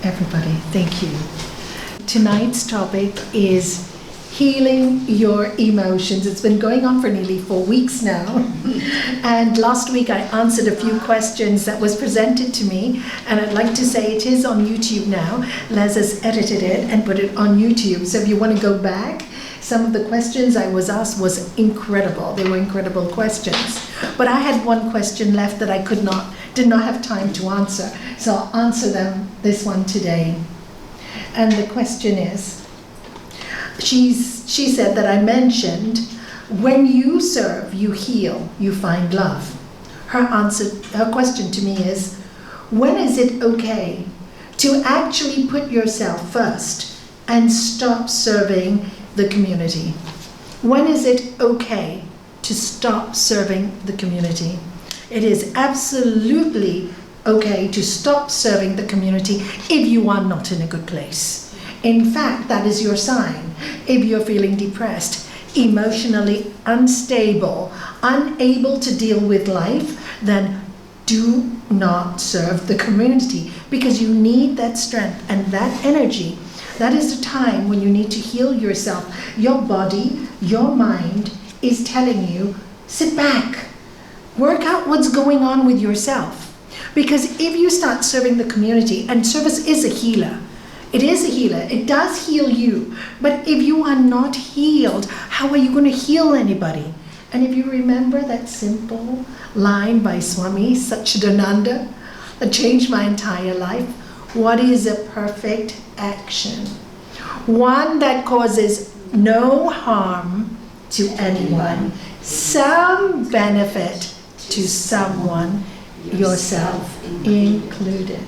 everybody. Thank you. Tonight's topic is healing your emotions. It's been going on for nearly 4 weeks now. And last week I answered a few questions that was presented to me, and I'd like to say it is on YouTube now. Les has edited it and put it on YouTube. So if you want to go back, some of the questions I was asked was incredible. They were incredible questions. But I had one question left that I did not have time to answer. So I'll answer this one today. And the question is, she said that I mentioned, when you serve, you heal, you find love. Her question to me is, when is it okay to actually put yourself first and stop serving the community? When is it okay to stop serving the community? It is absolutely okay to stop serving the community if you are not in a good place. In fact, that is your sign. If you're feeling depressed, emotionally unstable, unable to deal with life, then do not serve the community, because you need that strength and that energy. That is the time when you need to heal yourself. Your body, your mind is telling you, sit back, work out what's going on with yourself. Because if you start serving the community, and service is a healer, it is a healer, it does heal you. But if you are not healed, how are you going to heal anybody? And if you remember that simple line by Swami Satchidananda that changed my entire life, what is a perfect action? One that causes no harm to anyone, some benefit to someone, yourself included.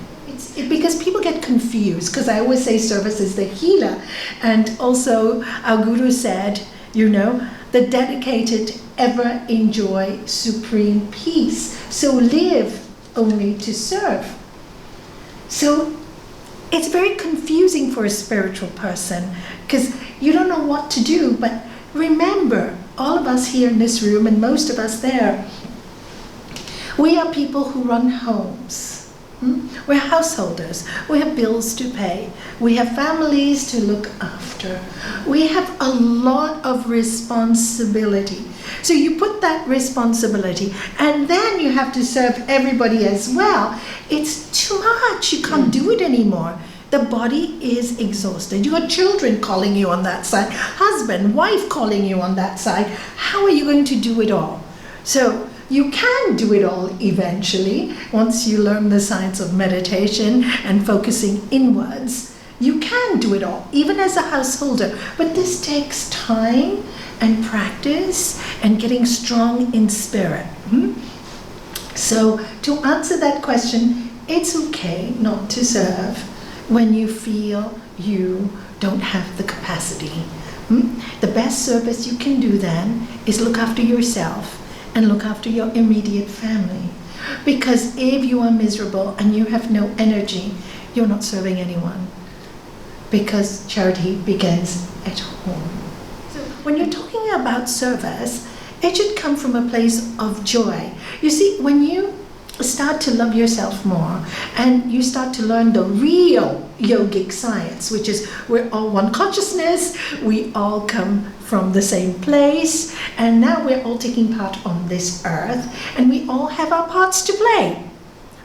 Because people get confused, because I always say service is the healer. And also our guru said, the dedicated ever enjoy supreme peace. So live only to serve. So it's very confusing for a spiritual person, because you don't know what to do. But remember, all of us here in this room and most of us there, we are people who run homes. We're householders. We have bills to pay. We have families to look after. We have a lot of responsibility. So you put that responsibility, and then you have to serve everybody as well. It's too much. You can't do it anymore. The body is exhausted. You have children calling you on that side, husband, wife calling you on that side. How are you going to do it all? So you can do it all eventually. Once you learn the science of meditation and focusing inwards, you can do it all, even as a householder. But this takes time and practice and getting strong in spirit. So to answer that question, it's okay not to serve when you feel you don't have the capacity. The best service you can do then is look after yourself and look after your immediate family. Because if you are miserable and you have no energy, you're not serving anyone. Because charity begins at home. So when you're talking about service, it should come from a place of joy. You see, when you start to love yourself more and you start to learn the real yogic science, which is we're all one consciousness, we all come from the same place, and now we're all taking part on this earth, and we all have our parts to play,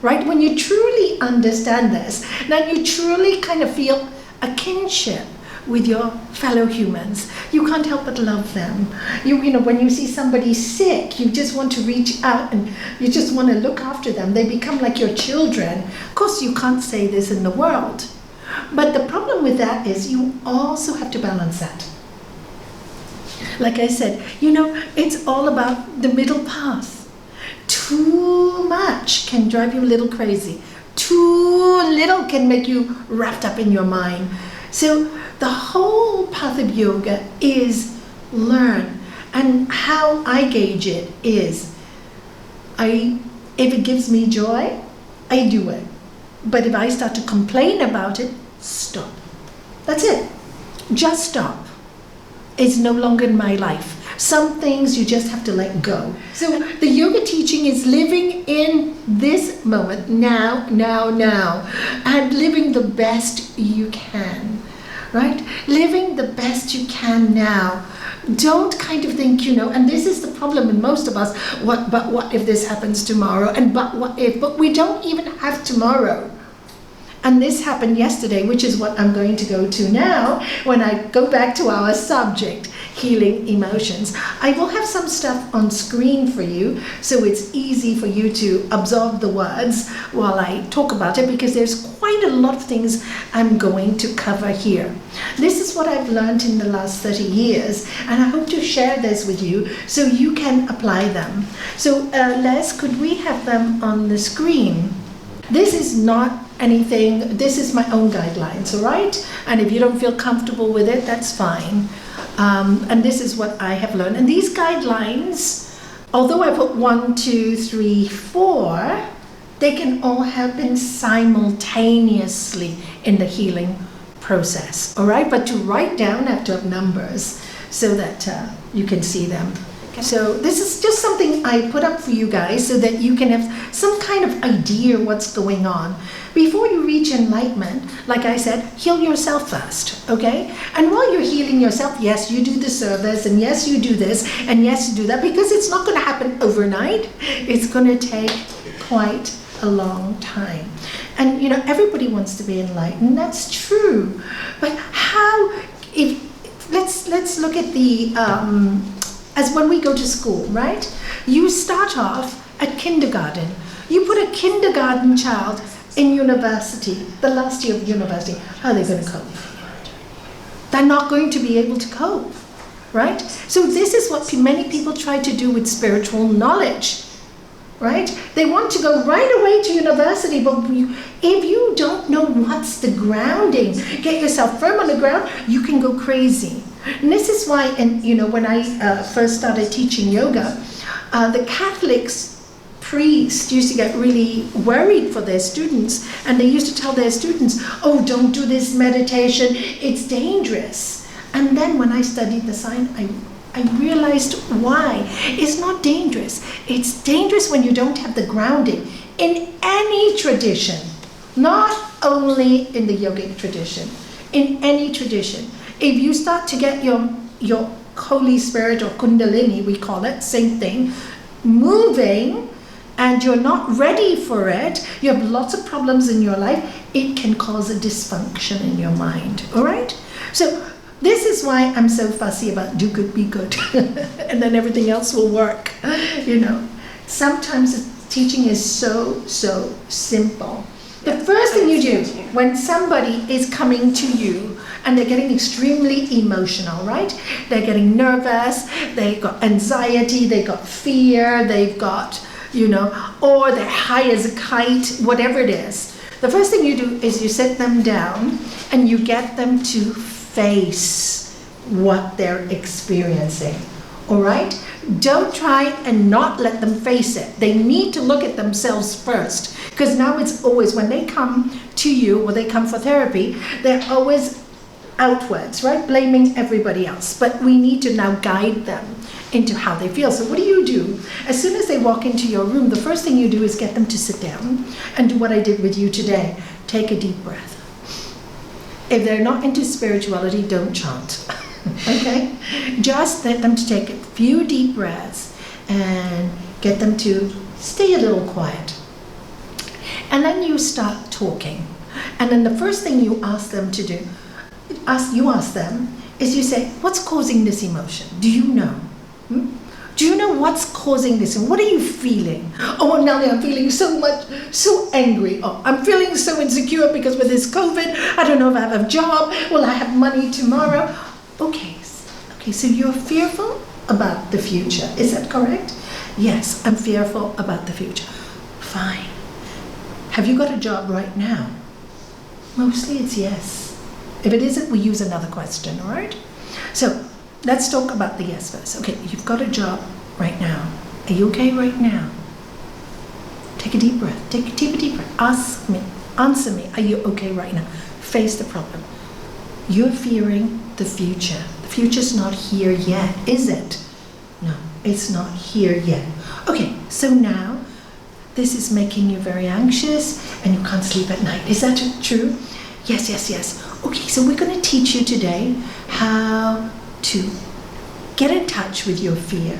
right? When you truly understand this, then you truly kind of feel a kinship with your fellow humans. You can't help but love them. You know, when you see somebody sick, you just want to reach out and you just want to look after them. They become like your children. Of course, you can't say this in the world. But the problem with that is you also have to balance that. Like I said, it's all about the middle path. Too much can drive you a little crazy. Too little can make you wrapped up in your mind. So the whole path of yoga is learn. And how I gauge it is, if it gives me joy, I do it. But if I start to complain about it, stop. That's it. Just stop. It's no longer in my life. Some things you just have to let go. So the yoga teaching is living in this moment, now, and living the best you can, right? Living the best you can now. Don't kind of think, and this is the problem in most of us, but what if this happens tomorrow? And but what if? But we don't even have tomorrow. And this happened yesterday, which is what I'm going to go to now when I go back to our subject, healing emotions. I will have some stuff on screen for you, so it's easy for you to absorb the words while I talk about it, because there's quite a lot of things I'm going to cover here. This is what I've learned in the last 30 years, and I hope to share this with you so you can apply them. So Les, could we have them on the screen? This is not anything, this is my own guidelines, all right? And if you don't feel comfortable with it, that's fine. And this is what I have learned. And these guidelines, although I put 1, 2, 3, 4, they can all happen simultaneously in the healing process, all right? But to write down, I have to have numbers so that you can see them. So this is just something I put up for you guys so that you can have some kind of idea what's going on. Before you reach enlightenment, like I said, heal yourself first, okay? And while you're healing yourself, yes, you do the service, and yes, you do this, and yes, you do that, because it's not going to happen overnight. It's going to take quite a long time. And, everybody wants to be enlightened. That's true. But how, let's look at the, as when we go to school, right? You start off at kindergarten. You put a kindergarten child in university, the last year of university. How are they going to cope? They're not going to be able to cope, right? So this is what many people try to do with spiritual knowledge, right? They want to go right away to university, but if you don't know what's the grounding, get yourself firm on the ground, you can go crazy. And this is why, when I first started teaching yoga, the Catholics priests used to get really worried for their students, and they used to tell their students, oh, don't do this meditation, it's dangerous. And then when I studied the science, I realized why. It's not dangerous. It's dangerous when you don't have the grounding in any tradition, not only in the yogic tradition, in any tradition. If you start to get your Holy Spirit or Kundalini, we call it, same thing, moving, and you're not ready for it, you have lots of problems in your life, it can cause a dysfunction in your mind, all right? So this is why I'm so fussy about do good, be good, and then everything else will work, Sometimes the teaching is so simple. The first thing you do when somebody is coming to you and they're getting extremely emotional, right? They're getting nervous, they've got anxiety, they've got fear, they've got, or they're high as a kite, whatever it is. The first thing you do is you sit them down and you get them to face what they're experiencing, all right? Don't try and not let them face it. They need to look at themselves first, because now it's always, when they come to you or they come for therapy, they're always outwards, right? Blaming everybody else. But we need to now guide them into how they feel. So what do? As soon as they walk into your room, the first thing you do is get them to sit down and do what I did with you today. Take a deep breath. If they're not into spirituality, don't chant. Okay? Just let them to take a few deep breaths and get them to stay a little quiet. And then you start talking. And then the first thing you ask them to do, you ask them, is you say, what's causing this emotion? Do you know? Do you know what's causing this? And what are you feeling? Oh, Nalanie, I'm feeling so angry. Oh, I'm feeling so insecure because with this COVID, I don't know if I have a job. Will I have money tomorrow? Okay, so you're fearful about the future. Is that correct? Yes, I'm fearful about the future. Fine. Have you got a job right now? Mostly it's yes. If it isn't, we use another question, all right? So let's talk about the yes first. Okay, you've got a job right now. Are you okay right now? Take a deep breath. Take a deep breath. Answer me. Are you okay right now? Face the problem. You're fearing the future. The future's not here yet, is it? it's not here yet. Okay, so now this is making you very anxious and you can't sleep at night. Is that true? Yes, yes, yes. Okay, so we're going to teach you today how to get in touch with your fear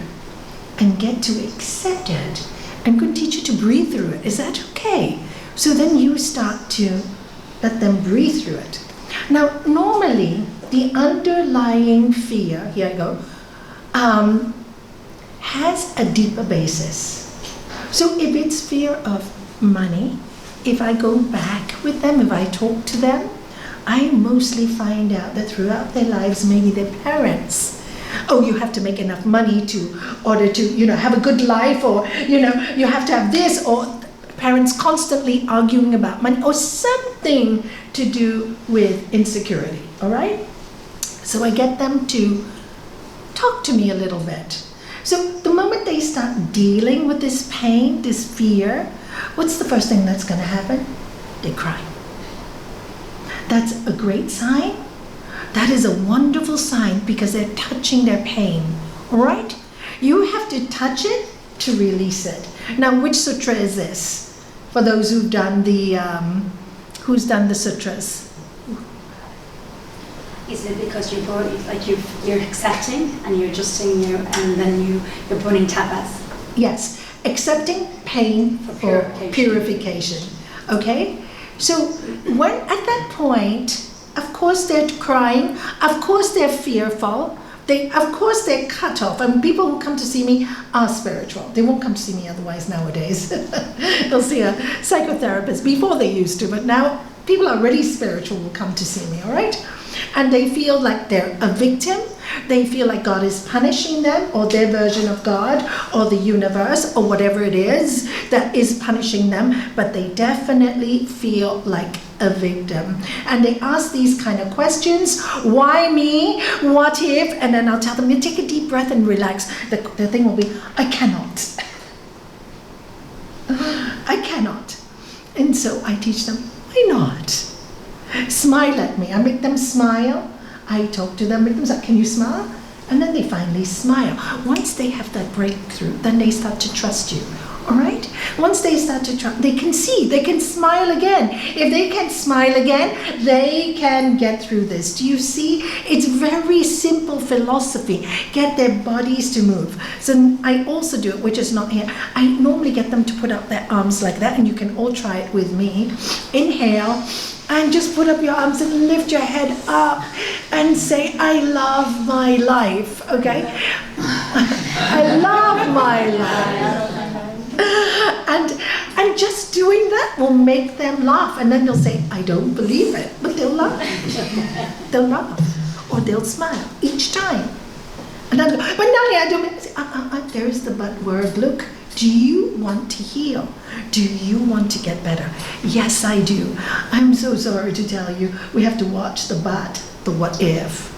and get to accept it. I'm going to teach you to breathe through it. Is that okay? So then you start to let them breathe through it. Now, normally, the underlying fear, here I go, has a deeper basis. So if it's fear of money, if I go back with them, if I talk to them, I mostly find out that throughout their lives, maybe their parents, oh, you have to make enough money to order to, have a good life, or, you have to have this, or parents constantly arguing about money, or something to do with insecurity, all right? So I get them to talk to me a little bit. So the moment they start dealing with this pain, this fear, what's the first thing that's going to happen? They cry. That's a great sign. That is a wonderful sign because they're touching their pain, all right? You have to touch it to release it. Now, which sutra is this? For those who've done who's done the sutras? Is it because you're accepting and you're adjusting and then you're putting tapas? Yes, accepting pain for purification. Okay? So when at that point, of course they're crying, of course they're fearful, of course they're cut off. And people who come to see me are spiritual. They won't come to see me otherwise nowadays. They'll see a psychotherapist before they used to, but now people are really spiritual will come to see me, all right? And they feel like they're a victim. They feel like God is punishing them, or their version of God, or the universe, or whatever it is that is punishing them. But they definitely feel like a victim. And they ask these kind of questions. Why me? What if? And then I'll tell them, you take a deep breath and relax. The thing will be, I cannot. I cannot. And so I teach them, why not? Smile at me. I make them smile. I talk to them, make them say, can you smile? And then they finally smile. Once they have that breakthrough, then they start to trust you. All right? Once they start to trust, they can see, they can smile again. If they can smile again, they can get through this. Do you see? It's very simple philosophy. Get their bodies to move. So I also do it, which is not here. I normally get them to put up their arms like that, and you can all try it with me. Inhale. And just put up your arms and lift your head up and say, I love my life, okay? I love my life. And just doing that will make them laugh. And then they'll say, I don't believe it. But they'll laugh. They'll laugh. Or they'll smile each time. And then, but Nalanie, I don't say, there is the but word, look. Do you want to heal? Do you want to get better? Yes, I do. I'm so sorry to tell you, we have to watch the but, the what if.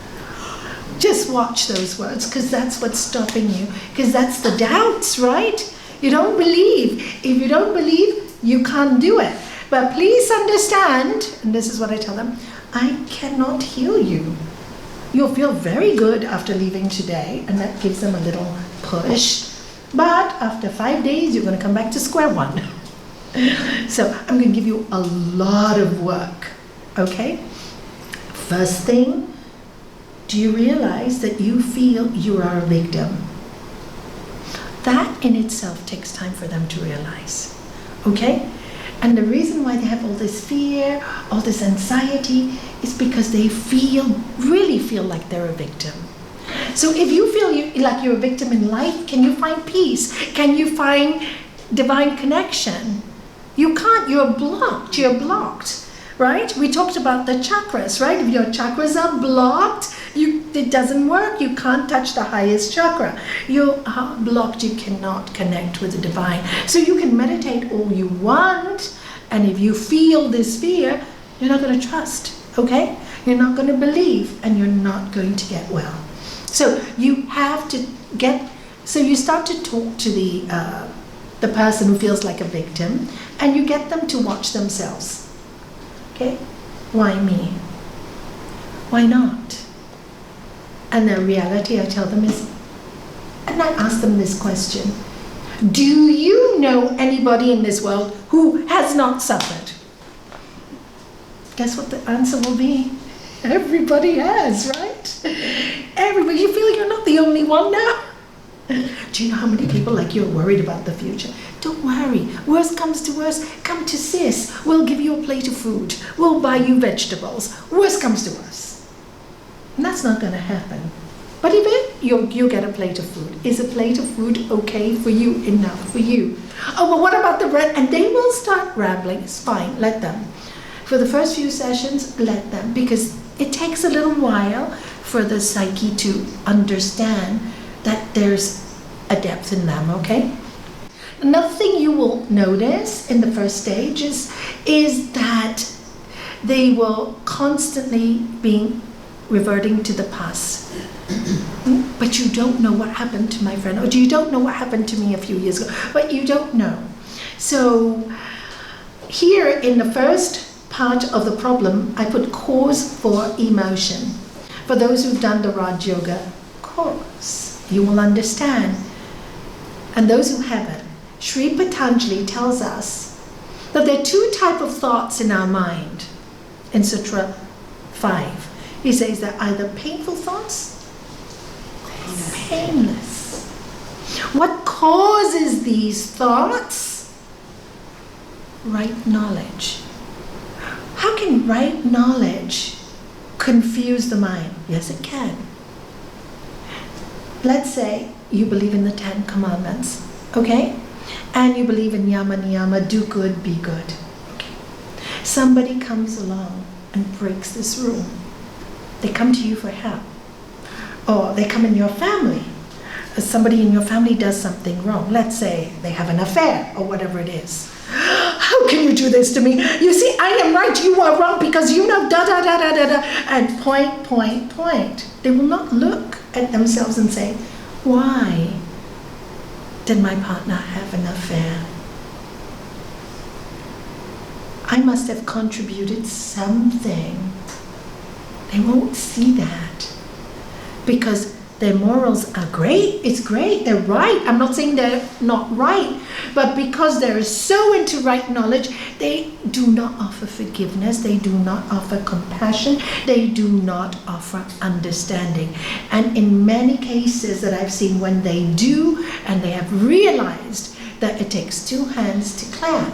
Just watch those words, because that's what's stopping you. Because that's the doubts, right? You don't believe. If you don't believe, you can't do it. But please understand, and this is what I tell them, I cannot heal you. You'll feel very good after leaving today, and that gives them a little push. But after 5 days, you're going to come back to square one. So I'm going to give you a lot of work, okay? First thing, do you realize that you feel you are a victim? That in itself takes time for them to realize, okay? And the reason why they have all this fear, all this anxiety, is because they really feel like they're a victim. So if you feel like you're a victim in life, can you find peace? Can you find divine connection? You can't, you're blocked, right? We talked about the chakras, right? If your chakras are blocked, it doesn't work. You can't touch the highest chakra. You are blocked, you cannot connect with the divine. So you can meditate all you want, and if you feel this fear, you're not going to trust, okay? You're not going to believe, and you're not going to get well. So you have to you start to talk to the person who feels like a victim, and you get them to watch themselves. Okay? Why me? Why not? And the reality I tell them is, And I ask them this question. Do you know anybody in this world who has not suffered? Guess what the answer will be? Everybody has, right? Everybody. You feel you're not the only one now. Do you know how many people like you are worried about the future? Don't worry. Worst comes to worst, come to sis. We'll give you a plate of food. We'll buy you vegetables. Worst comes to worst. And that's not going to happen. But if you get a plate of food, is a plate of food okay for you, enough for you? Oh, but what about the bread? And they will start rambling. It's fine, let them. For the first few sessions, let them, because it takes a little while for the psyche to understand that there's a depth in them, okay? Another thing you will notice in the first stage is that they will constantly be reverting to the past. But you don't know what happened to my friend, or you don't know what happened to me a few years ago, but you don't know. So here in the first part of the problem, I put cause for emotion. For those who've done the Raj Yoga course, you will understand. And those who haven't, Sri Patanjali tells us that there are two types of thoughts in our mind in Sutra 5. He says they're either painful thoughts, painless. What causes these thoughts? Right knowledge. How can right knowledge confuse the mind? Yes, it can. Let's say you believe in the 10 commandments, okay? And you believe in yama niyama, do good, be good. Okay. Somebody comes along and breaks this rule. They come to you for help. Or they come in your family. Somebody in your family does something wrong. Let's say they have an affair or whatever it is. How can you do this to me? You see, I am right, you are wrong because you know da da da da da da. And point. They will not look at themselves and say, why did my partner have an affair? I must have contributed something. They won't see that because their morals are great. It's great. They're right. I'm not saying they're not right, but because they're so into right knowledge, they do not offer forgiveness. They do not offer compassion. They do not offer understanding. And in many cases that I've seen, when they do and they have realized that it takes two hands to clap,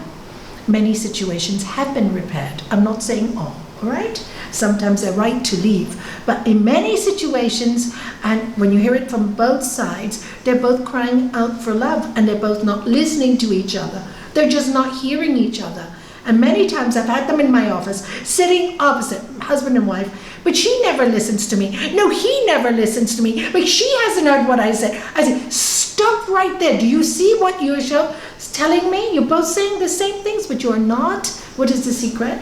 many situations have been repaired. I'm not saying all right? Sometimes they're right to leave. But in many situations, and when you hear it from both sides, they're both crying out for love and they're both not listening to each other. They're just not hearing each other. And many times I've had them in my office, sitting opposite, husband and wife, but she never listens to me. No, he never listens to me, but she hasn't heard what I said. I said, stop right there. Do you see what you're telling me? You're both saying the same things, but you're not. What is the secret?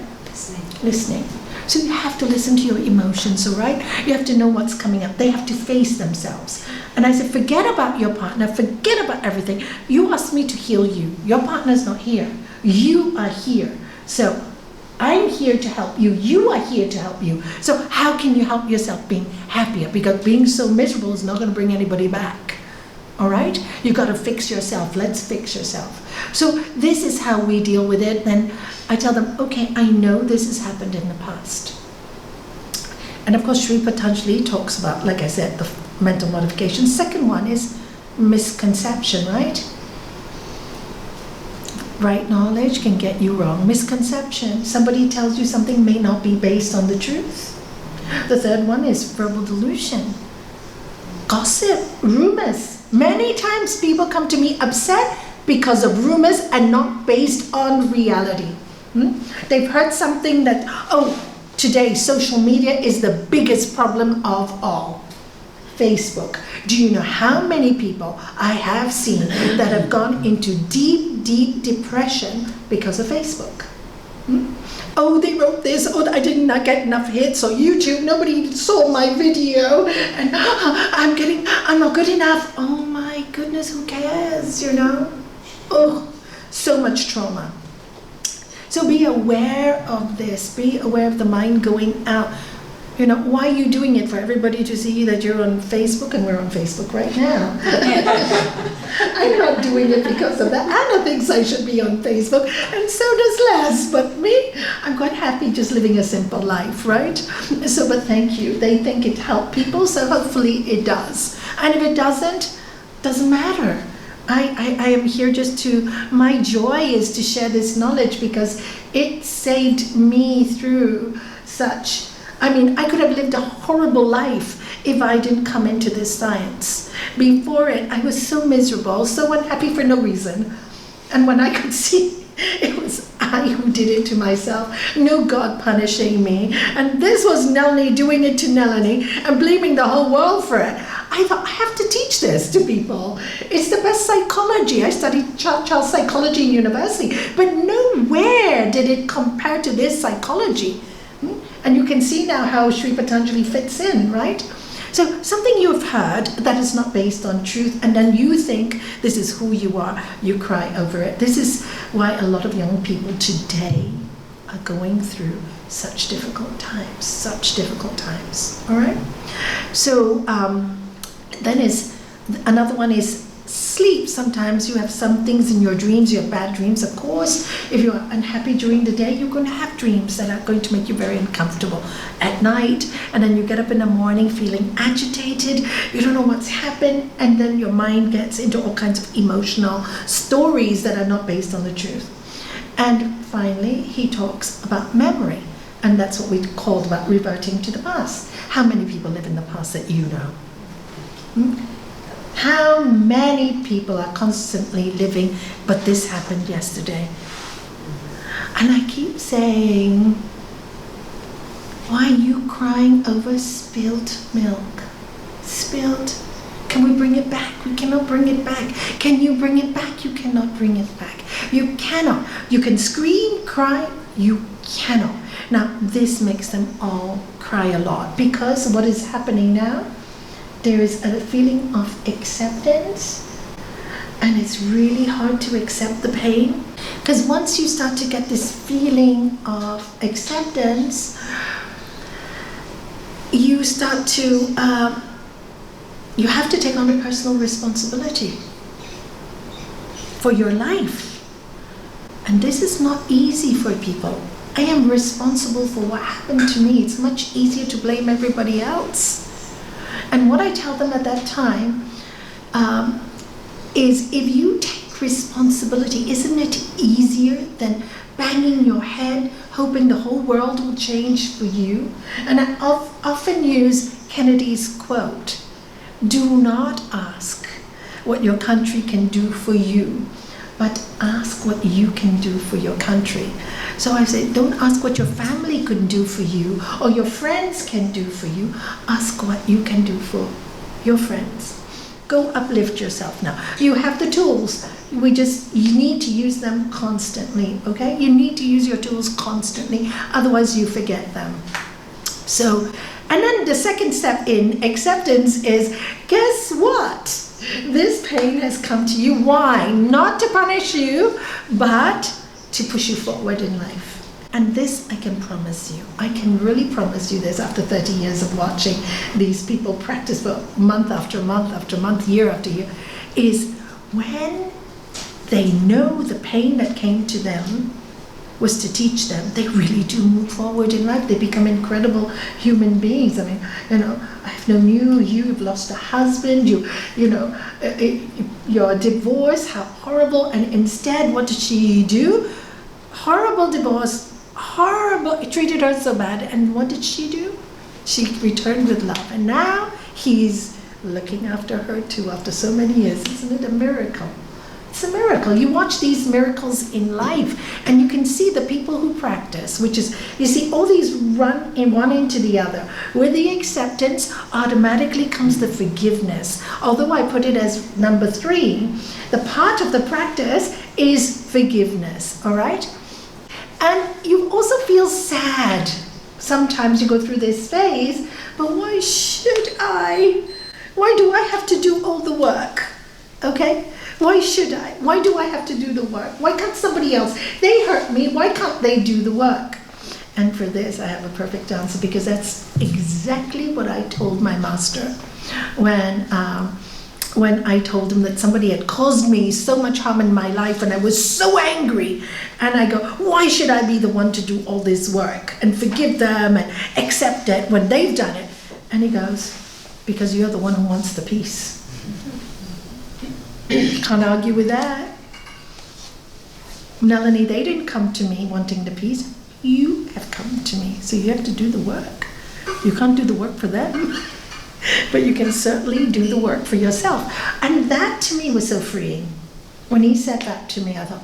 Listening. So you have to listen to your emotions, all right? You have to know what's coming up. They have to face themselves. And I said, forget about your partner. Forget about everything. You asked me to heal you. Your partner's not here. You are here. So I'm here to help you. You are here to help you. So how can you help yourself being happier? Because being so miserable is not going to bring anybody back. All right? You got to fix yourself. Let's fix yourself. So this is how we deal with it. Then I tell them, okay, I know this has happened in the past. And of course, Sri Patanjali talks about, like I said, the mental modification. Second one is misconception, right? Right knowledge can get you wrong. Misconception. Somebody tells you something may not be based on the truth. The third one is verbal delusion. Gossip, rumors. Many times people come to me upset because of rumors and not based on reality. They've heard something that, today social media is the biggest problem of all. Facebook. Do you know how many people I have seen that have gone into deep, deep depression because of Facebook? Oh, they wrote this. Oh, I did not get enough hits on YouTube. Nobody saw my video. And I'm not good enough. Oh my goodness, who cares, you know? Oh, so much trauma. So be aware of this. Be aware of the mind going out. You know, why are you doing it? For everybody to see that you're on Facebook, and we're on Facebook right now. I'm not doing it because of that. Anna thinks I should be on Facebook, and so does Les. But me, I'm quite happy just living a simple life, right? So, but thank you. They think it helped people, so hopefully it does. And if it doesn't matter. I am here just to, my joy is to share this knowledge because it saved me through such, I mean, I could have lived a horrible life if I didn't come into this science. Before it, I was so miserable, so unhappy for no reason. And when I could see it was I who did it to myself, no God punishing me. And this was Nalanie doing it to Nalanie and blaming the whole world for it. I thought, I have to teach this to people. It's the best psychology. I studied child psychology in university, but nowhere did it compare to this psychology. And you can see now how Sri Patanjali fits in, right? So something you've heard that is not based on truth, and then you think this is who you are, you cry over it. This is why a lot of young people today are going through such difficult times, all right? So then is, another one is sleep. Sometimes you have some things in your dreams, you have bad dreams. Of course, if you're unhappy during the day, you're going to have dreams that are going to make you very uncomfortable at night. And then you get up in the morning feeling agitated, you don't know what's happened, and then your mind gets into all kinds of emotional stories that are not based on the truth. And finally, he talks about memory. And that's what we called about reverting to the past. How many people live in the past that you know? How many people are constantly living, but this happened yesterday? And I keep saying, why are you crying over spilled milk? Spilled. Can we bring it back? We cannot bring it back. Can you bring it back? You cannot bring it back. You cannot. You can scream, cry, you cannot. Now, this makes them all cry a lot because what is happening now? There is a feeling of acceptance, and it's really hard to accept the pain, because once you start to get this feeling of acceptance, you start to, you have to take on a personal responsibility for your life. And this is not easy for people. I am responsible for what happened to me. It's much easier to blame everybody else. And what I tell them at that time is, if you take responsibility, isn't it easier than banging your head, hoping the whole world will change for you? And I often use Kennedy's quote, do not ask what your country can do for you, but ask what you can do for your country. So I say, don't ask what your family can do for you or your friends can do for you. Ask what you can do for your friends. Go uplift yourself now. You have the tools. You need to use them constantly, okay? You need to use your tools constantly, otherwise you forget them. So, and then the second step in acceptance is, guess what? This pain has come to you. Why? Not to punish you, but to push you forward in life. And this I can promise you. I can really promise you this after 30 years of watching these people practice for month after month after month, year after year, is when they know the pain that came to them was to teach them, they really do move forward in life. They become incredible human beings. I mean, I've known you've lost a husband, you're divorced, how horrible. And instead, what did she do? Horrible divorce, horrible, it treated her so bad. And what did she do? She returned with love. And now he's looking after her too after so many years. Isn't it a miracle? It's a miracle. You watch these miracles in life and you can see the people who practice, which is, you see, all these run in one into the other. With the acceptance, automatically comes the forgiveness. Although I put it as number 3, the part of the practice is forgiveness, all right? And you also feel sad. Sometimes you go through this phase, but why should I? Why do I have to do all the work? Okay? Why should I? Why do I have to do the work? Why can't somebody else? They hurt me. Why can't they do the work? And for this, I have a perfect answer, because that's exactly what I told my master when I told him that somebody had caused me so much harm in my life, and I was so angry. And I go, why should I be the one to do all this work and forgive them and accept it when they've done it? And he goes, because you're the one who wants the peace. Can't argue with that. Nalanie, they didn't come to me wanting the peace. You have come to me, so you have to do the work. You can't do the work for them, but you can certainly do the work for yourself. And that to me was so freeing. When he said that to me, I thought,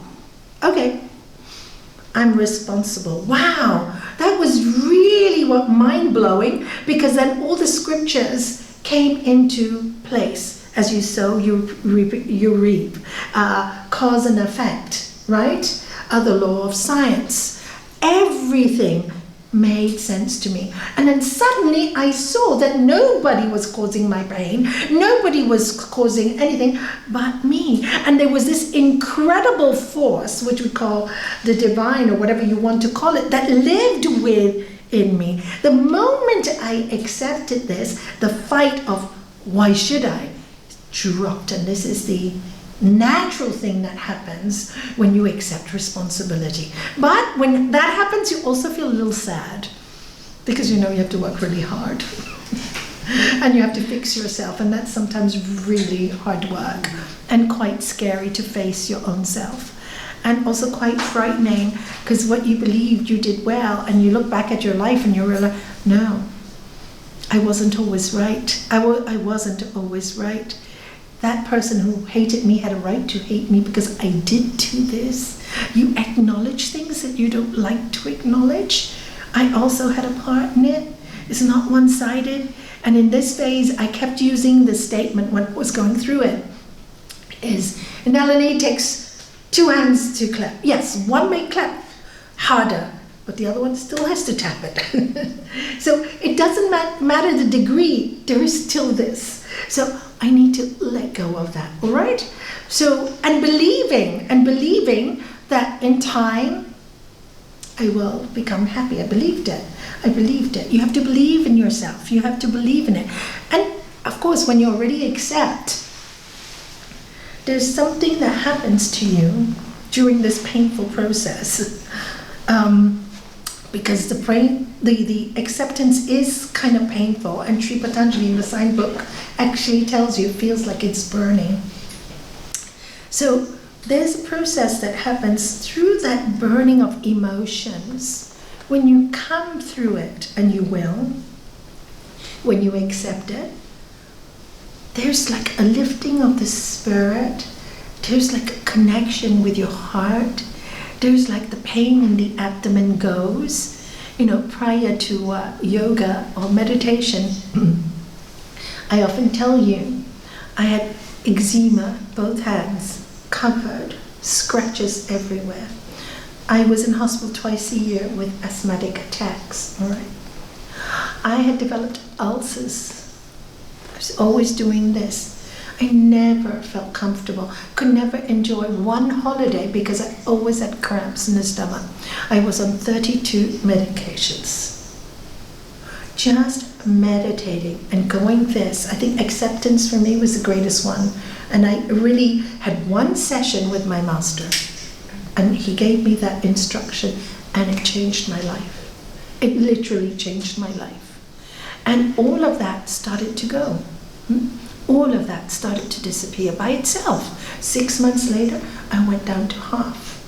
okay, I'm responsible. Wow, that was really mind-blowing, because then all the scriptures came into place. As you sow, you reap. Cause and effect, right? The law of science. Everything made sense to me. And then suddenly I saw that nobody was causing my pain. Nobody was causing anything but me. And there was this incredible force, which we call the divine, or whatever you want to call it, that lived within me. The moment I accepted this, the fight of why should I dropped. And this is the natural thing that happens when you accept responsibility. But when that happens, you also feel a little sad, because you know you have to work really hard and you have to fix yourself, and that's sometimes really hard work and quite scary to face your own self, and also quite frightening, because what you believed you did well, and you look back at your life and you realize, no, I wasn't always right. I wasn't always right. That person who hated me had a right to hate me because I did do this. You acknowledge things that you don't like to acknowledge. I also had a part in it. It's not one-sided. And in this phase, I kept using the statement when I was going through it. Nalanie takes 2 hands to clap. Yes, one may clap harder, but the other one still has to tap it. So it doesn't matter the degree, there is still this. So I need to let go of that, all right? So, and believing that in time, I will become happy. I believed it. You have to believe in yourself. You have to believe in it. And of course, when you already accept, there's something that happens to you during this painful process. Because the acceptance is kind of painful, and Sri Patanjali in the sign book actually tells you it feels like it's burning. So there's a process that happens through that burning of emotions. When you come through it, and you will, when you accept it, there's like a lifting of the spirit, there's like a connection with your heart. There's like the pain in the abdomen goes. You know, prior to yoga or meditation, I often tell you, I had eczema, both hands, covered, scratches everywhere. I was in hospital twice a year with asthmatic attacks, all right? I had developed ulcers. I was always doing this. I never felt comfortable, could never enjoy one holiday because I always had cramps in the stomach. I was on 32 medications. Just meditating and going this, I think acceptance for me was the greatest one. And I really had one session with my master, and he gave me that instruction, and it changed my life. It literally changed my life. And all of that started to go. All of that started to disappear by itself. 6 months later, I went down to half.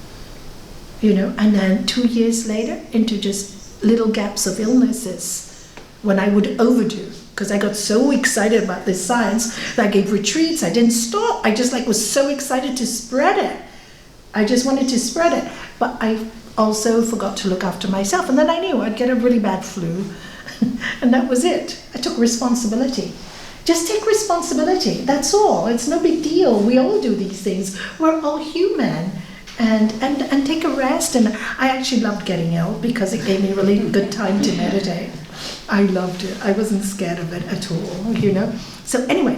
You know, and then 2 years later, into just little gaps of illnesses when I would overdo. Because I got so excited about this science that I gave retreats. I didn't stop. I just was so excited to spread it. I just wanted to spread it. But I also forgot to look after myself. And then I knew I'd get a really bad flu. And that was it. I took responsibility. Just take responsibility, that's all. It's no big deal. We all do these things. We're all human. And take a rest. And I actually loved getting ill because it gave me really good time to meditate. I loved it. I wasn't scared of it at all, you know. So anyway,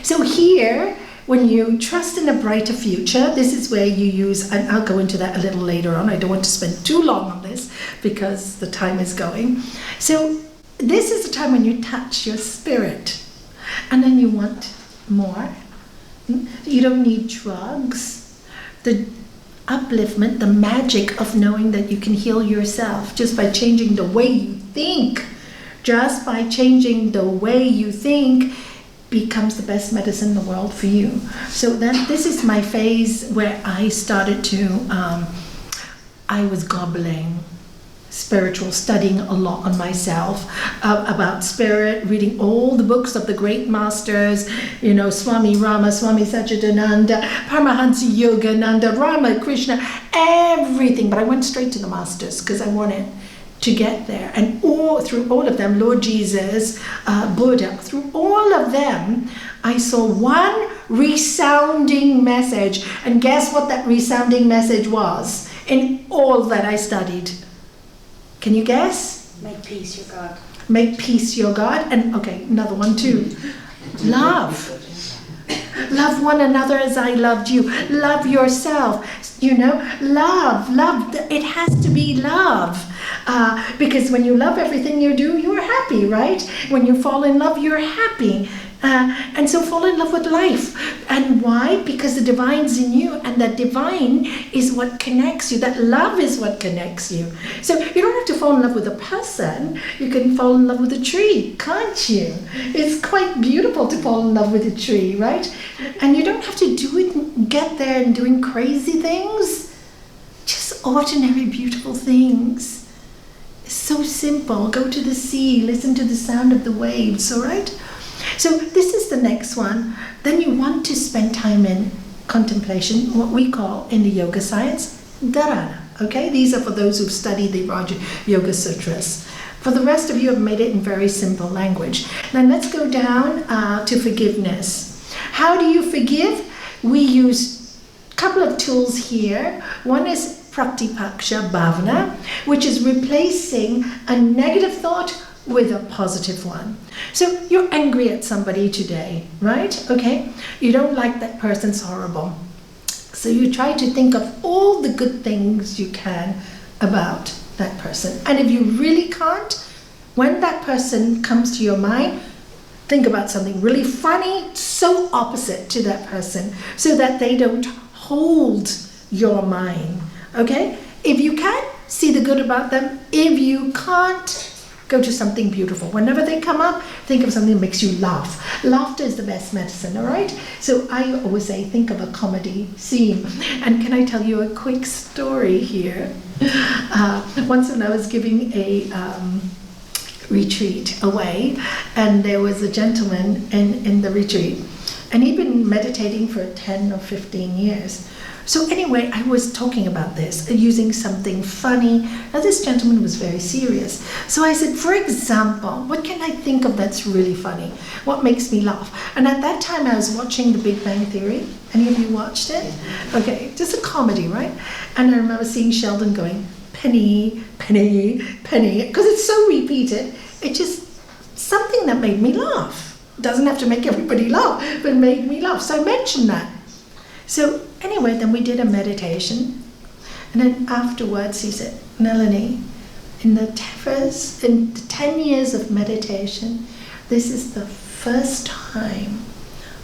so here, when you trust in a brighter future, this is where you use, and I'll go into that a little later on. I don't want to spend too long on this. promise, because the time is going. So this is the time when you touch your spirit, and then you want more. You don't need drugs. The upliftment, the magic of knowing that you can heal yourself just by changing the way you think. Just by changing the way you think becomes the best medicine in the world for you. So then this is my phase where I started to, I was gobbling spiritual, studying a lot on myself about spirit, reading all the books of the great masters, you know, Swami Rama, Swami Satchidananda, Paramahansa Yogananda, Rama Krishna, everything. But I went straight to the masters because I wanted to get there. And through all of them, Lord Jesus, Buddha, through all of them, I saw one resounding message. And guess what that resounding message was in all that I studied? Can you guess? Make peace your God. Make peace your God. And okay, another one too. Love. Love one another as I loved you. Love yourself. You know, love. It has to be love. Because when you love everything you do, you're happy, right? When you fall in love, you're happy. And so fall in love with life. And why? Because the divine's in you, and that divine is what connects you. That love is what connects you. So you don't have to fall in love with a person. You can fall in love with a tree, can't you? It's quite beautiful to fall in love with a tree, right? And you don't have to do it, get there and doing crazy things. Just ordinary, beautiful things. It's so simple. Go to the sea, listen to the sound of the waves, all right? So this is the next one. Then you want to spend time in contemplation, what we call in the yoga science, dharana. Okay, these are for those who've studied the Raja Yoga Sutras. For the rest of you, I've made it in very simple language. Then let's go down to forgiveness. How do you forgive? We use a couple of tools here. One is Pratipaksha Bhavana, which is replacing a negative thought with a positive one. So you're angry at somebody today, right? Okay, you don't like that person's horrible. So you try to think of all the good things you can about that person. And if you really can't, when that person comes to your mind, think about something really funny, so opposite to that person, so that they don't hold your mind. Okay? If you can, see the good about them. If you can't, go to something beautiful. Whenever they come up, think of something that makes you laugh. Laughter is the best medicine, all right? So I always say, think of a comedy scene. And can I tell you a quick story here? Once when I was giving a retreat away, and there was a gentleman in the retreat, and he'd been meditating for 10 or 15 years. So anyway, I was talking about this, using something funny. Now this gentleman was very serious. So I said, for example, what can I think of that's really funny? What makes me laugh? And at that time I was watching The Big Bang Theory. Any of you watched it? Okay, just a comedy, right? And I remember seeing Sheldon going, penny, penny, penny, because it's so repeated. It just, something that made me laugh. Doesn't have to make everybody laugh, but made me laugh. So I mentioned that. So anyway, then we did a meditation, and then afterwards he said, Nalanie, in the 10 years of meditation, this is the first time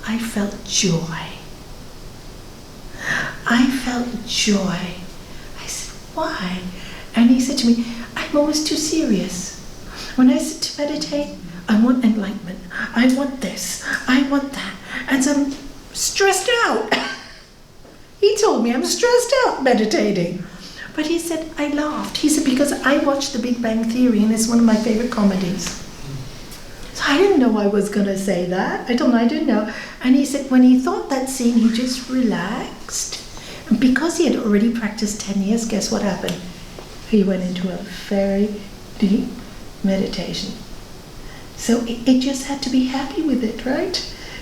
I felt joy. I felt joy. I said, why? And he said to me, I'm always too serious. When I sit to meditate, I want enlightenment. I want this. I want that. And so I'm stressed out. He told me I'm stressed out meditating. But he said, I laughed. He said, because I watched The Big Bang Theory and it's one of my favorite comedies. So I didn't know I was going to say that. I told him I didn't know. And he said, when he thought that scene, he just relaxed. And because he had already practiced 10 years, guess what happened? He went into a very deep meditation. So it just had to be happy with it, right?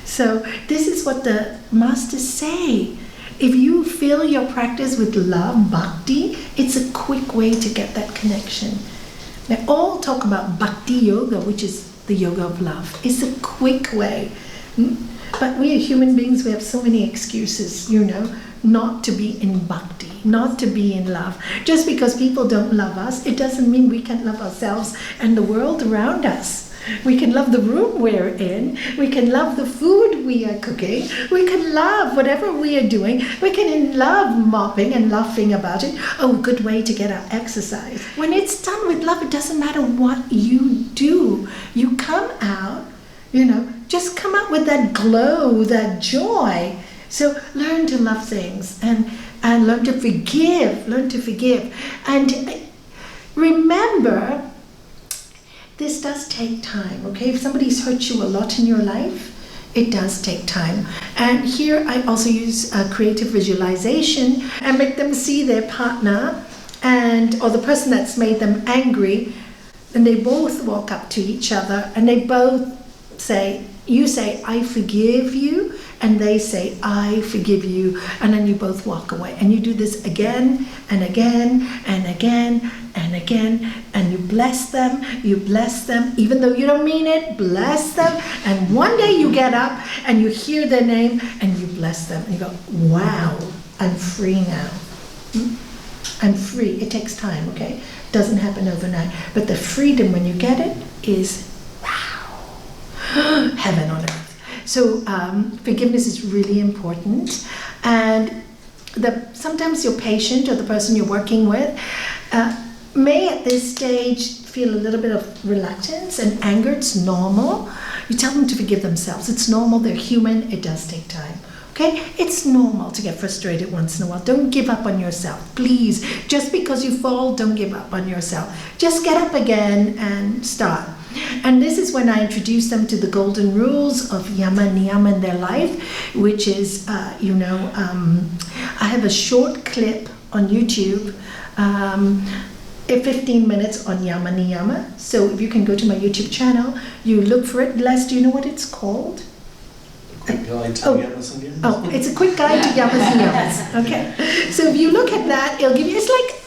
So this is what the masters say. If you fill your practice with love, bhakti, it's a quick way to get that connection. They all talk about bhakti yoga, which is the yoga of love. It's a quick way. But we are human beings, we have so many excuses, not to be in bhakti, not to be in love. Just because people don't love us, it doesn't mean we can't love ourselves and the world around us. We can love the room we're in. We can love the food we are cooking. We can love whatever we are doing. We can love mopping and laughing about it. Oh, good way to get our exercise. When it's done with love, it doesn't matter what you do. You come out, just come out with that glow, that joy. So learn to love things and learn to forgive. Learn to forgive. And remember, this does take time, okay? If somebody's hurt you a lot in your life, it does take time. And here I also use creative visualization and make them see their partner or the person that's made them angry, and they both walk up to each other and they both say, you say, I forgive you, and they say, I forgive you, and then you both walk away. And you do this again and again and again and again, and you bless them, even though you don't mean it, bless them. And one day you get up and you hear their name and you bless them, and you go, wow, I'm free now. I'm free. It takes time, okay? It doesn't happen overnight. But the freedom when you get it is wow, heaven on earth. So forgiveness is really important, and sometimes your patient or the person you're working with may at this stage feel a little bit of reluctance and anger. It's normal. You tell them to forgive themselves. It's normal. They're human. It does take time. Okay? It's normal to get frustrated once in a while. Don't give up on yourself. Please. Just because you fall, don't give up on yourself. Just get up again and start. And this is when I introduce them to the golden rules of yama and niyama in their life, which is, I have a short clip on YouTube, 15 minutes on yama niyama. So if you can go to my YouTube channel, you look for it. Les, do you know what it's called? Quick guide to yamas and niyamas. Oh, it's a quick guide to yamas and niyamas. Okay. So if you look at that, it'll give you, it's like,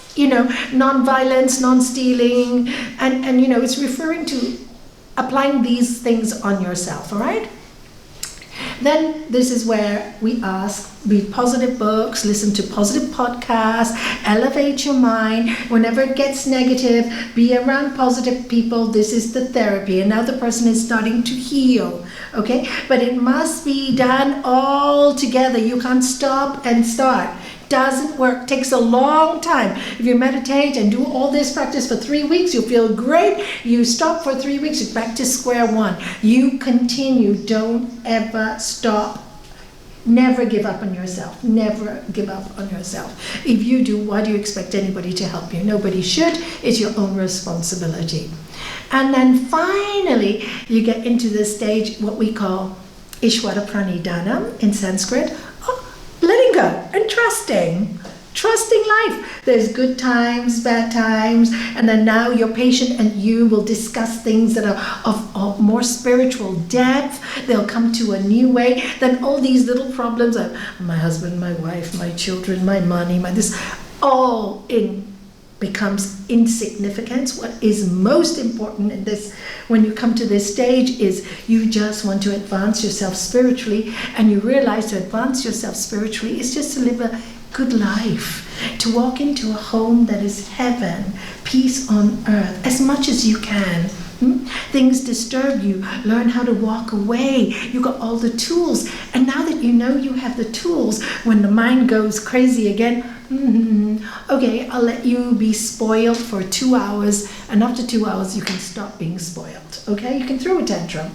non-violence, non-stealing, and it's referring to applying these things on yourself, all right? Then this is where we ask, read positive books, listen to positive podcasts, elevate your mind. Whenever it gets negative, be around positive people. This is the therapy. And now the person is starting to heal, okay? But it must be done all together. You can't stop and start. Doesn't work. Takes a long time. If you meditate and do all this practice for 3 weeks, you'll feel great. You stop for 3 weeks, you're back to square one. You continue. Don't ever stop. Never give up on yourself. Never give up on yourself. If you do, why do you expect anybody to help you? Nobody should. It's your own responsibility. And then finally, you get into the stage, what we call Ishvara Pranidhanam in Sanskrit. Letting go and trusting life. There's good times, bad times, and then now your patient and you will discuss things that are of more spiritual depth. They'll come to a new way. Then all these little problems of my husband, my wife, my children, my money, this, all becomes insignificant. What is most important in this, when you come to this stage, is you just want to advance yourself spiritually, and you realize to advance yourself spiritually is just to live a good life, to walk into a home that is heaven, peace on earth, as much as you can. Things disturb you, learn how to walk away. You got all the tools, and now that you know you have the tools, when the mind goes crazy again, okay, I'll let you be spoiled for 2 hours, and after 2 hours you can stop being spoiled. Okay, you can throw a tantrum,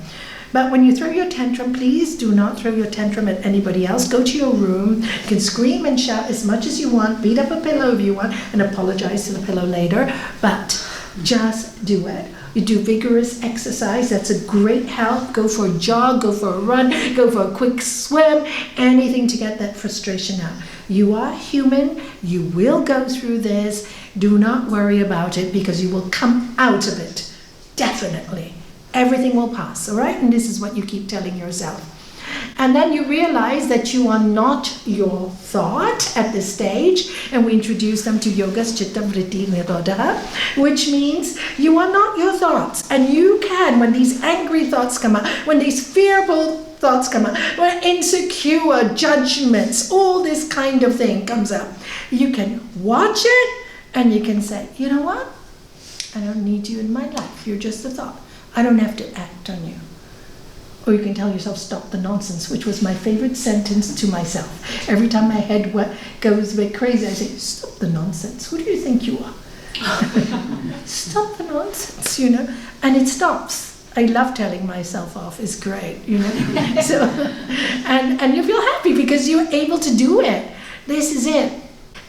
but when you throw your tantrum, please do not throw your tantrum at anybody else. Go to your room. You can scream and shout as much as you want, beat up a pillow if you want, and apologize to the pillow later, but just do it. You do vigorous exercise. That's a great help. Go for a jog, go for a run, go for a quick swim, anything to get that frustration out. You are human. You will go through this. Do not worry about it, because you will come out of it. Definitely. Everything will pass, all right? And this is what you keep telling yourself. And then you realize that you are not your thought at this stage, and we introduce them to Yoga's Chitta Vritti Nirodha, which means you are not your thoughts. And you can, when these angry thoughts come out, when these fearful thoughts come up. We're insecure, judgments, all this kind of thing comes up. You can watch it and you can say, you know what? I don't need you in my life. You're just a thought. I don't have to act on you. Or you can tell yourself, stop the nonsense, which was my favorite sentence to myself. Every time my head goes a bit crazy, I say, stop the nonsense. Who do you think you are? Stop the nonsense, you know, and it stops. I love telling myself off. It's great, you know. So, and you feel happy because you're able to do it. This is it.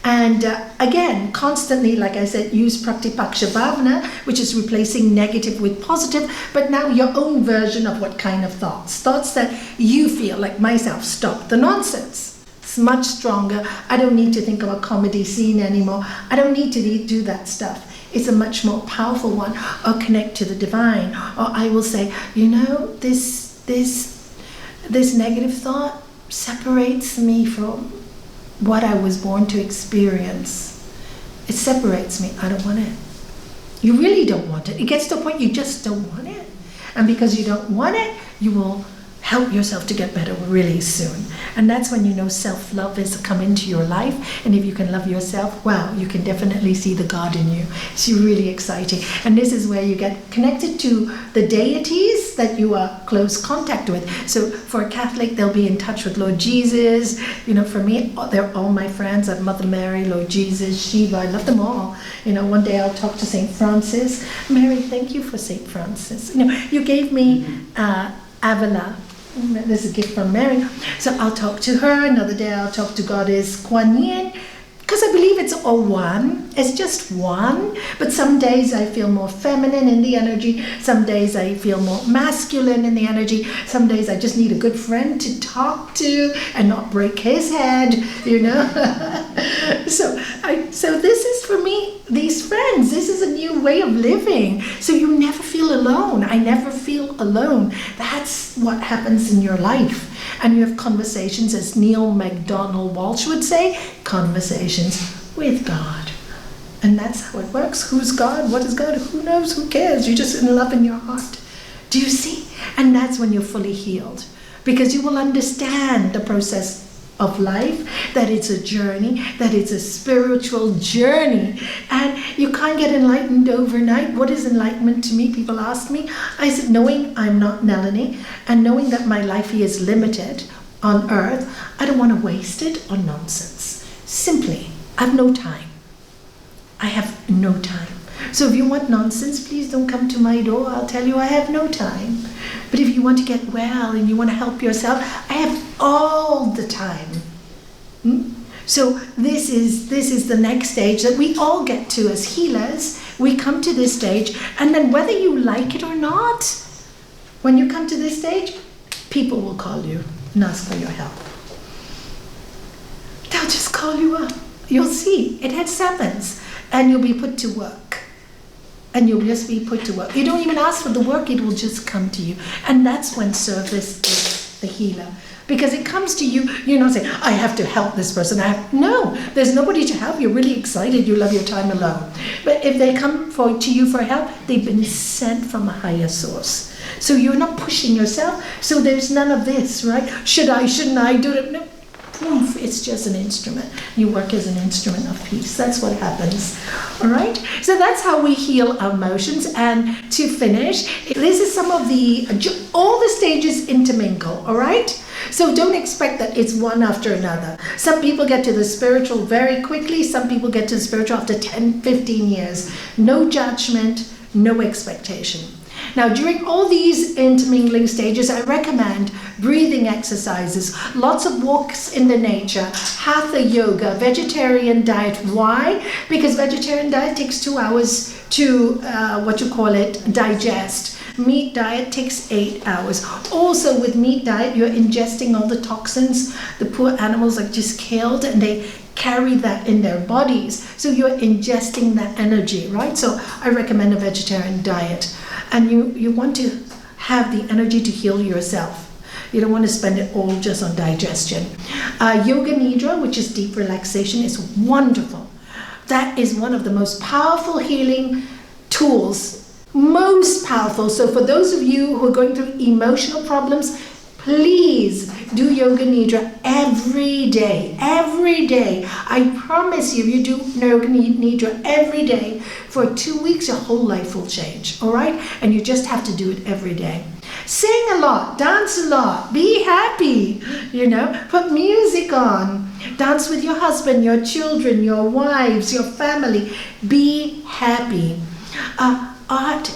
And again, constantly, like I said, use Pratipaksha Bhavana, which is replacing negative with positive, but now your own version of what kind of thoughts. Thoughts that you feel, like myself, stop the nonsense. It's much stronger. I don't need to think of a comedy scene anymore. I don't need to do that stuff. It's a much more powerful one. Or connect to the divine. Or I will say, you know, this negative thought separates me from what I was born to experience. It separates me. I don't want it. You really don't want it. It gets to a point you just don't want it. And because you don't want it, you will help yourself to get better really soon. And that's when you know self-love has come into your life. And if you can love yourself, wow, you can definitely see the God in you. It's really exciting. And this is where you get connected to the deities that you are close contact with. So for a Catholic, they'll be in touch with Lord Jesus. You know, for me, they're all my friends. I have Mother Mary, Lord Jesus, Shiva. I love them all. You know, one day I'll talk to St. Francis. Mary, thank you for St. Francis. You know, you gave me Avila. There's a gift from Mary. So I'll talk to her. Another day I'll talk to Goddess Kuan Yin. Because I believe it's all one. It's just one. But some days I feel more feminine in the energy. Some days I feel more masculine in the energy. Some days I just need a good friend to talk to and not break his head, you know. So this is for me, these friends. This is a new way of living. So you never feel alone. I never feel alone. That's what happens in your life. And you have conversations, as Neil MacDonald Walsh would say, conversations with God. And that's how it works. Who's God? What is God? Who knows? Who cares? You're just in love in your heart. Do you see? And that's when you're fully healed. Because you will understand the process of life, that it's a journey, that it's a spiritual journey. And you can't get enlightened overnight. What is enlightenment to me? People ask me. I said, knowing I'm not Nalanie and knowing that my life here is limited on earth, I don't want to waste it on nonsense. Simply, I have no time. I have no time. So if you want nonsense, please don't come to my door. I'll tell you I have no time. But if you want to get well and you want to help yourself, I have all the time. So this is the next stage that we all get to as healers. We come to this stage, and then whether you like it or not, when you come to this stage, people will call you and ask for your help. They'll just call you up. You'll see, it happens, and you'll be put to work. And you'll just be put to work. You don't even ask for the work, it will just come to you. And that's when service is the healer. Because it comes to you, you're not saying, I have to help this person. No, there's nobody to help. You're really excited, you love your time alone. But if they come to you for help, they've been sent from a higher source. So you're not pushing yourself, so there's none of this, right? Should I, shouldn't I do it? No. Poof, it's just an instrument. You work as an instrument of peace. That's what happens. All right? So that's how we heal our emotions. And to finish, this is some of all the stages intermingle. All right? So don't expect that it's one after another. Some people get to the spiritual very quickly. Some people get to the spiritual after 10, 15 years. No judgment, no expectation. Now, during all these intermingling stages, I recommend breathing exercises, lots of walks in the nature, hatha yoga, vegetarian diet. Why? Because vegetarian diet takes 2 hours to, digest. Meat diet takes 8 hours. Also, with meat diet, you're ingesting all the toxins. The poor animals are just killed, and they carry that in their bodies. So you're ingesting that energy, right? So I recommend a vegetarian diet. And you want to have the energy to heal yourself. You don't want to spend it all just on digestion. Yoga Nidra, which is deep relaxation, is wonderful. That is one of the most powerful healing tools. Most powerful. So for those of you who are going through emotional problems, Please do yoga nidra every day. Every day. I promise you, you do yoga nidra every day for 2 weeks, your whole life will change. All right? And you just have to do it every day. Sing a lot, dance a lot, be happy, put music on, dance with your husband, your children, your wives, your family, be happy. Art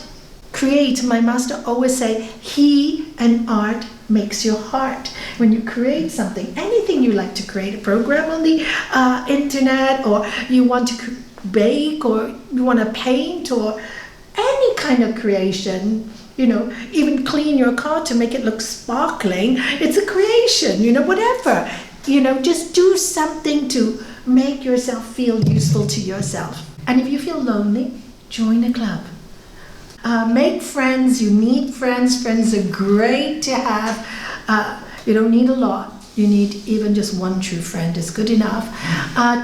create, my master always say, he and art makes your heart. When you create something, anything you like to create, a program on the internet, or you want to bake, or you want to paint, or any kind of creation, even clean your car to make it look sparkling, it's a creation, whatever. Just do something to make yourself feel useful to yourself. And if you feel lonely, join a club. Make friends. You need friends. Friends are great to have. You don't need a lot. You need even just one true friend is good enough.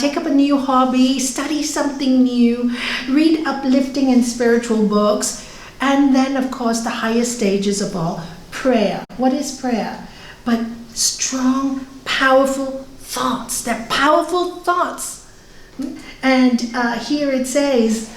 Take up a new hobby. Study something new. Read uplifting and spiritual books. And then, of course, the highest stages of all, prayer. What is prayer? But strong, powerful thoughts. They're powerful thoughts. And here it says,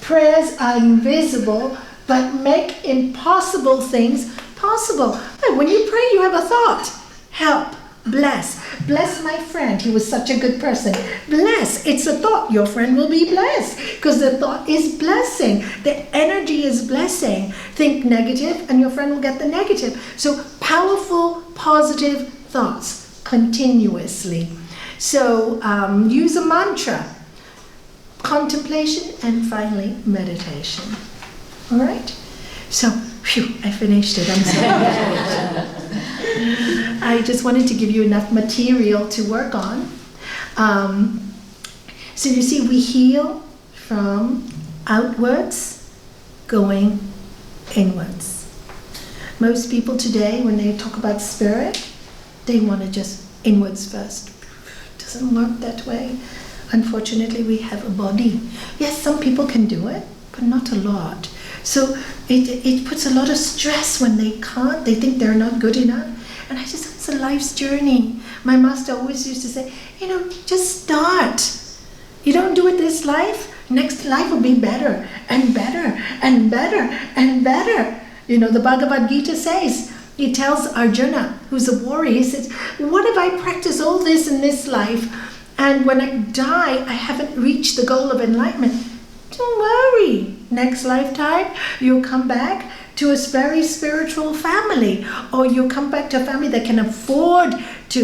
prayers are invisible, but make impossible things possible. When you pray, you have a thought. Help. Bless. Bless my friend. He was such a good person. Bless. It's a thought. Your friend will be blessed because the thought is blessing. The energy is blessing. Think negative and your friend will get the negative. So powerful, positive thoughts continuously. So use a mantra. Contemplation and finally meditation. All right? So, I finished it. I'm sorry. I just wanted to give you enough material to work on. So you see, we heal from outwards going inwards. Most people today, when they talk about spirit, they want to just inwards first. It doesn't work that way. Unfortunately, we have a body. Yes, some people can do it, but not a lot. So it puts a lot of stress when they can't. They think they're not good enough. And I just, it's a life's journey. My master always used to say, just start. You don't do it this life, next life will be better and better and better and better. The Bhagavad Gita says, he tells Arjuna, who's a warrior, he says, what if I practice all this in this life, and when I die, I haven't reached the goal of enlightenment? Don't worry. Next lifetime, you'll come back to a very spiritual family, or you'll come back to a family that can afford to,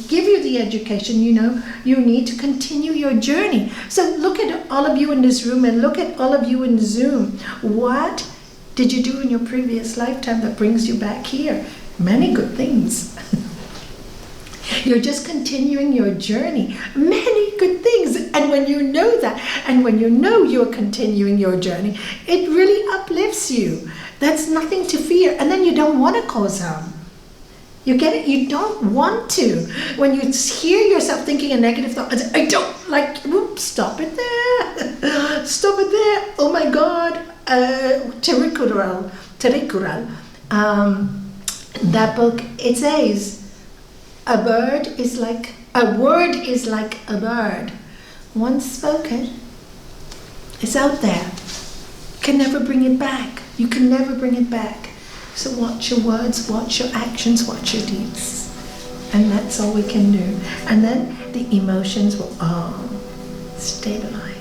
give you the education, you need to continue your journey. So look at all of you in this room and look at all of you in Zoom. What did you do in your previous lifetime that brings you back here? Many good things. You're just continuing your journey. Many good things. And when you know that, and when you know you're continuing your journey, it really uplifts you. That's nothing to fear. And then you don't want to cause harm. You get it? You don't want to. When you hear yourself thinking a negative thought, I don't like, whoops, stop it there. Stop it there. Oh my God. Tirikural. That book, it says, a word is like a bird. Once spoken, it's out there. You can never bring it back. You can never bring it back. So watch your words, watch your actions, watch your deeds. And that's all we can do. And then the emotions will all stabilize.